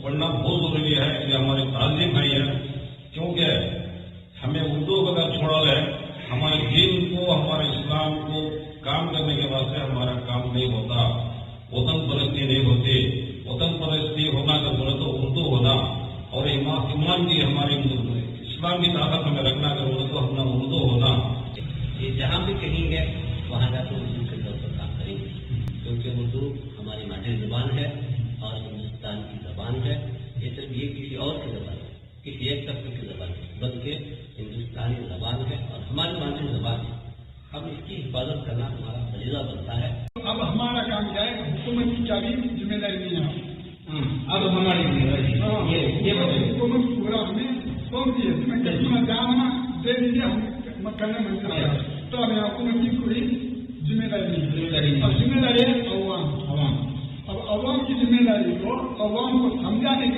پڑھنا بہت ضروری ہے. یہ ہماری تعلیم ہے یہ، کیونکہ ہمیں اردو اگر چھوڑا ہے ہمارے دین کو ہمارے اسلام کو کام کرنے کے واسطے ہمارا کام نہیں ہوتا. وطن پرستی نہیں ہوتی. وطن پرستی ہونا کا بولے تو اردو ہونا اور ایمان کی ہماری اسلام کی طاقت ہمیں رکھنا کا بولے تو اپنا اردو ہونا. یہ جہاں بھی کہیں گے وہاں جا کے اردو کے طور پر کام کریں گے، کیونکہ اردو ہماری مادری زبان ہے اور ہندوستان کی زبان ہے. یہ صرف یہ کسی اور کی زبان ہے، کسی ایک طبقے کی زبان ہے، بلکہ ہندوستانی زبان ہے اور ہماری مادری زبان ہے. اب اس کی حفاظت کرنا ہمارا فریضہ بنتا ہے. اب ہمارا کام کیا ہے؟ حکومت کی کیا بھی ذمہ داری نہیں ہے. اب ہماری حکومت پورا ہمیں سونپ دی ہے. جانا دے دیجیے، ہم کرنے من کرتے ہیں. تو ہمیں حکومت کی کوئی ذمہ داری نہیں ہے. اب ذمہ داری ہے عوام. اب عوام کی ذمہ داری کو عوام کو سمجھانے کے